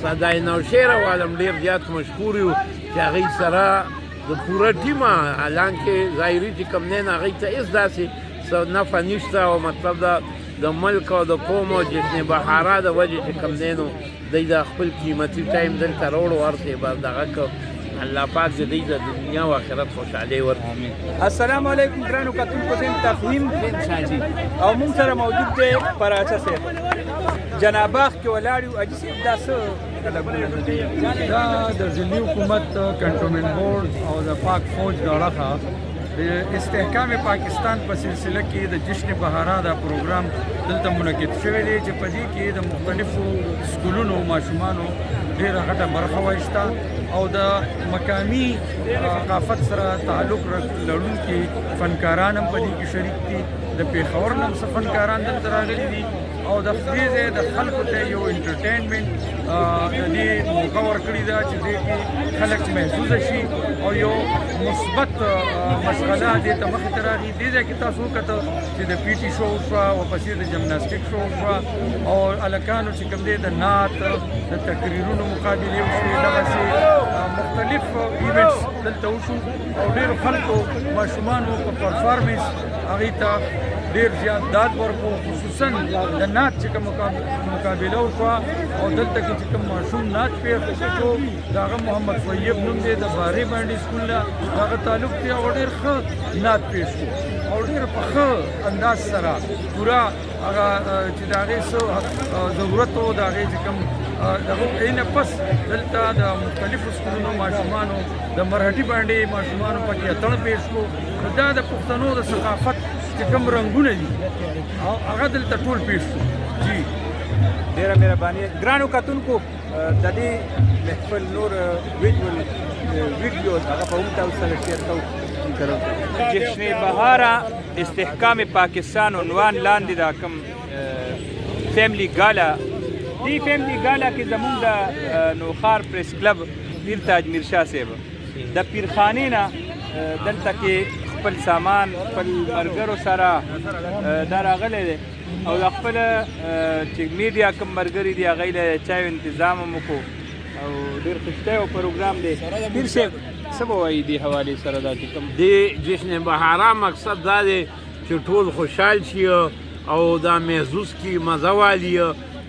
صدای نوشهر عالم ډېر زیات مشکور یو چې هغوی سره د پوره ټیمه حالانکې ظاهري چې کوم دی نو هغوی ته هېڅ داسې څه نفع نشته او مطلب د ملک او د قوم او جشن بهاره د وجې چې کوم دی نو دوی د خپل قیمتي ټایم دلته راوړو هر څه یې به دغه کړ الله پاک د دوی د دنیا او آخرت خوشحالۍ ورکړي. السلام علیکم ګرانو کتونکو، زه یم تفهیم بن شاجي او موږ سره موجود دی پراچه صاحب. جناباغ کې ولاړ یو. حاجي صاحب دا څه دا د ضلعي حکومت کنټرولمنټ بورډ او د پاک فوج د اړخه د استحکام پاکستان په سلسله کې د جشن بهاره دا پروګرام دلته منعقد شوی دی چې په دې کې د مختلفو سکولونو ماشومانو ډېره غټه برخه واخیسته او د مقامي ثقافت سره تعلق لرونکي فنکاران هم په دې کې شریک دي. د پېښور نه هم څه فنکاران دلته راغلي دي او د دې ځای د خلکو ته یو انټرټینمنټ د دې موقع ورکړې ده چې دې کې خلک محظوظه شي او یو مثبت مشغله دې ته مخې ته راغلي. دې ځای کې تاسو وکتل چې د پی ټي شو وشوه، ورپسې د جمناسټیک شو وشوه او هلکانو چې کوم دی د نعت د تقریرونو مقابلې وشوې، دغسې مختلف ایونټس دلته وشو او ډېرو خلکو ماشومانو په پرفارمنس هغوی ته ډېر زیات داد ورکړو. خصوصا د نعت چې کوم مقابله وشوه او دلته کې چې کوم ماشوم نعت پیښ شو د هغه محمد طیب نوم دی، د بارې باندې سکول نه د هغه تعلق دی او ډېر ښه نعت پیښ شو او ډېر په ښه انداز سره پوره هغه چې د هغې څه ضرورت و د هغې چې کوم دغه نه پس دلته د مختلفو سکولونو ماشومانو د مرهټي باندې ماشومانو پکې اتڼ پیښ کړو. دا د پښتنو د ثقافت چې کوم رنګونه دي هغه دلته ټول پیښ شو. جی ډېره مهرباني. ګرانو کتونکو، د دې محفل نور ویډیوز هغه به هم تاسو سره شیر کوو. جشن بهاره استحکام پاکستان عنوان لاندې دا کوم فیملی ګالا دی فیملی ګالا کې زمونږ د نوخار پریس کلب پیر تاج میرشاه صاحب د پیرخانې نه دلته کې خپل سامان خپل ملګرو سره دا راغلی دی او د خپل چې میډیا کوم ملګري دي هغوی له چایو انتظام هم وکړو او ډېر ښایسته یو پروګرام دی. پیر صاحب څه به وایي دې حوالې سره دا چې کوم د جشن بهاره مقصد دا دی چې ټول خوشحال شي او دا محظوظ کړي، مزه والي.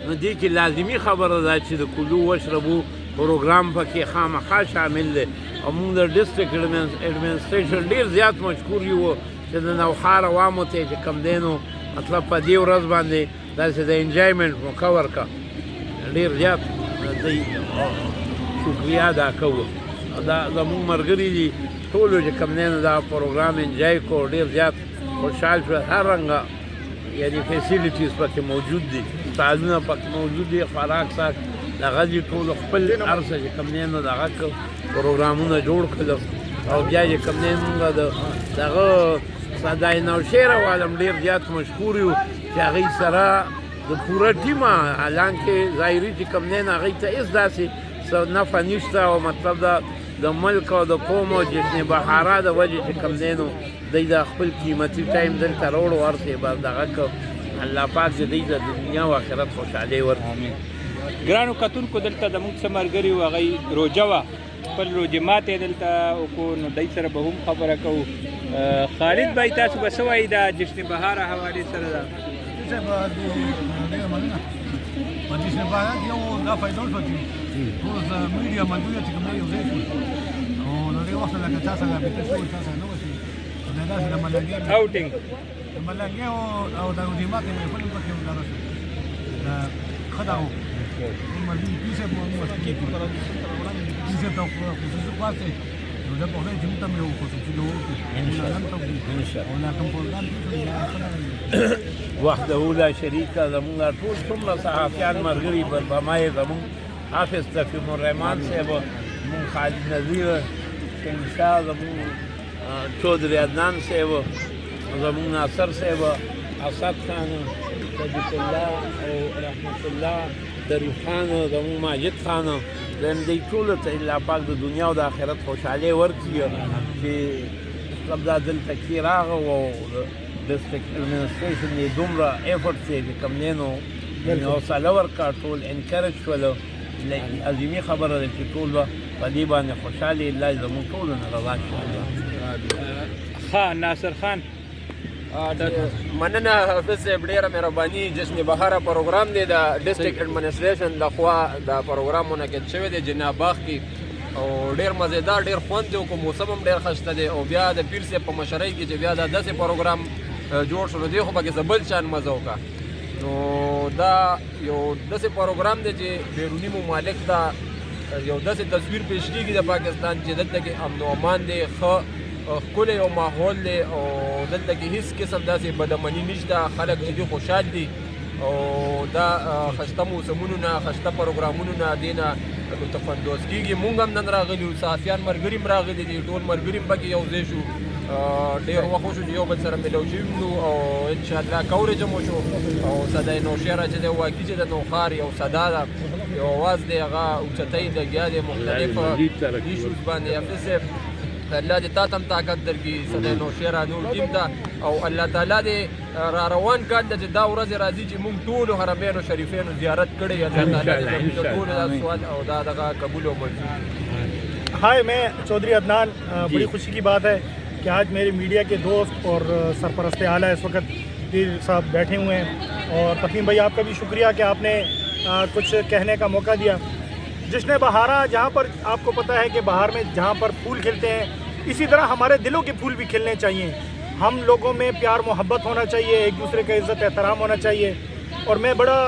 نو دې کې لازمي خبره ده چې د کلو وشربو پروګرام پکې خامخا شامل دی او موږ د ډسټرکټ ایډمنسټریشن ډېر زیات مشکور یو چې د نوښار عوامو ته چې کوم دی نو مطلب په دې ورځ باندې داسې د انجویمنټ موقع ورکړه. ډېر زیات دوی شکریه ادا کوو. دا زموږ ملګري دي ټولو چې کوم دی نو دا پروګرام انجوی کړو، ډېر زیات خوشحال شو. هر رنګه یعنې فیسیلیټیز پکې موجود دي، سالونه پکې موجود دي، خوراک ساک دغه دي ټولو خپل هر څه چې کوم دی نو دغه پروګرامونه جوړ کړل او بیا چې کوم دی مونږ دغه صدای نوشهر عالم ډېر زیات مشکور یو چې هغوی سره د پوره ټیمه حالانکې ظاهري چې کوم دی نو هغوی ته هېڅ داسې څه نفع نشته او مطلب د ملک او د قوم او جشن بهاره د وجې چې کوم دی نو دوی د خپل قیمتي ټایم دلته راوړو هر څه یې به دغه کړ الله پاک د دوی د دنیا او آخرت خوشحالۍ ورکړي. ګرانو کتونکو، دلته د موږ څه ملګري وو هغوی روژه وه، خپل روژې ماتې دلته وکړو نو دوی سره به هم خبره کوو. خالد بھائی تاسو به څه وایي دا جشن بهاره حوالې سره ده؟ په جشن بهاره کې یو دا فایده وشوه چې ټول میډیا ملګري چې کوم دی یو ځای شول او د دې وخت لکه چا سره رابطه شوې چا سره نه وه شوې د داسې د ملنګۍ اوټینګ د ملنګۍ او د روژې ماتې محفل هم پکې ولاړه شو. ښه دا و ملګري پیر صاحب مو مسلې پیر صاحب ته خصوصي خواست دی نو زه به خدای چې موږ ته هم یو خصوصي دو وکړو او دا کوم پروګرام وحده لا شریکه زمونږ ټول څومره صحافیان ملګري بربما یې زمونږ حافظ تفیم الرحمان صاحب، زمونږ خالد نظیر، شهنشاه، زمونږ چودھری عدنان صاحب، زمونږ ناصر صاحب، اسد خان، صدیق الله او رحمت الله، دریف خان، زمونږ ماجد خان، دوی ټولو ته الله پاک د دنیا او د آخرت خوشحالۍ ورکړي چې مطلب دا دلته کې راغی او ډسټرکټ ایډمنسټریشن یې دومره ایفورټس یې چې کوم دی نو حوصله ورکړه، ټول انکرج شول عظیمي خبره ده چې ټول به په دې باندې خوشحالي الله زموږ ټولو نه رضا شي. ښه ناصر خان. مننه حافظ صاحب، ډېره مهرباني. جشن بهاره پروګرام دی د ډسټرکټ ایڈمنسټریشن لخوا دا پروګرام منعقد شوی دی جناب باغ کې او ډېر مزیدار ډېر خوند دی او موسم هم ډېر ښایسته دی او بیا د پیر صاحب په مشرۍ کې چې بیا دا داسې پروګرام جوړ شو نو دی خو پکې زه بل شان مزه وکړه. نو دا یو داسې پروګرام دی چې بیروني ممالک ته یو داسې تصویر پیش کېږي د پاکستان چې دلته کې امن و امان دی، ښه ښکلی یو ماحول دی او دلته کې هیڅ قسم داسې بدامني نشته، خلک چې دي خوشحال دي او دا ښایسته موسمونو نه ښایسته پروګرامونو نه دې نه لطف اندوز کېږي. مونږ هم نن راغلي یو، صحافیان ملګري هم راغلي دي، ټول ملګري هم پکې یو ځای شو، ډېر وخت وشو چې یو بل سره ملو شوي نو او انشاءالله کوریج هم وشو او صدای نوشهره چې دی واقعي چې د نوښار یو صدا ده، یو اواز دی، هغه اوچتۍ لګیا دی مختلف ایشوز باندې. حافظ صاحب الله دې تا ته هم طاقت درکړي، صدای نوشهره نور ټیم ته، او الله تعالی دې را روان کال ده چې دا ورځ راځي چې موږ ټولو حرمینو شریفینو زیارت کړی، الله تعالی دې ټولو دا سوال او دا دغه قبول او منظور. हाय, मैं चौधरी अदनान। बड़ी खुशी की बात है कि आज मेरे मीडिया के दोस्त और सरपरस्त आला इस वक्त पीर साहब बैठे हुए हैं और तकीम भाई आपका भी शुक्रिया कि आपने कुछ कहने का मौका दिया। जश्न बहारा, जहाँ पर आपको पता है कि बाहर में जहाँ पर फूल खिलते हैं इसी तरह हमारे दिलों के फूल भी खिलने चाहिए। हम लोगों में प्यार मोहब्बत होना चाहिए, एक दूसरे का इज़्ज़त एहतराम होना चाहिए। और मैं बड़ा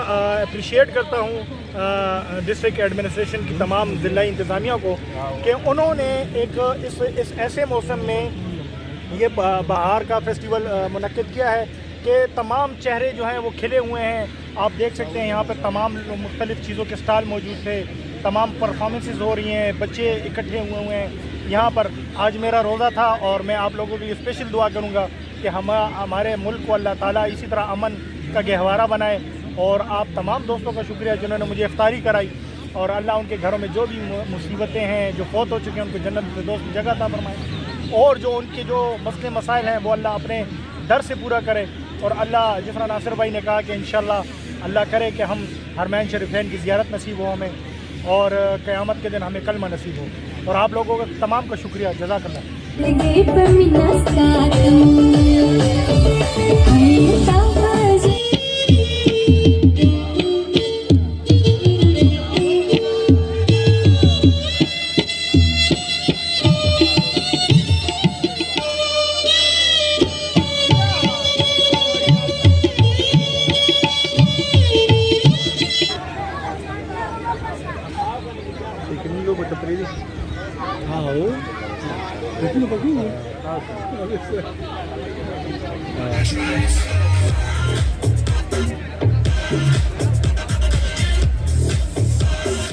अप्रिशिएट करता हूँ डिस्ट्रिक्ट एडमिनिस्ट्रेशन की तमाम ज़िला इंतज़ामिया को कि उन्होंने एक इस ऐसे मौसम में ये बहार का फेस्टिवल मुनक्किद किया है कि तमाम चेहरे जो हैं वो खिले हुए हैं। आप देख सकते हैं यहाँ पर तमाम मुख्तलिफ़ चीज़ों के स्टॉल मौजूद थे, तमाम परफॉर्मेंसेस हो रही हैं, बच्चे इकट्ठे हुए हैं यहाँ पर। आज मेरा रोज़ा था और मैं आप लोगों के लिए स्पेशल दुआ करूँगा कि हमारे मुल्क को अल्लाह ताला इसी तरह अमन का गहवारा बनाए। और आप तमाम दोस्तों का शुक्रिया जिन्होंने मुझे इफ्तारी कराई और अल्लाह उनके घरों में जो भी मुसीबतें हैं, जो फौत हो चुके हैं, उनको जन्नत फिरदौस में जगह अता फरमाए और जो उनके जो मसले मसाइल हैं वो अल्लाह अपने दर से पूरा करे। और अल्लाह, जिस तरह नासिर भाई ने कहा कि इंशाअल्लाह अल्लाह करे कि हम हरमैन शरीफैन की ज़ियारत नसीब हो हमें और क़यामत के दिन हमें कलमा नसीब हो। और आप लोगों का तमाम का शुक्रिया, जज़ाकल्लाह। हाँ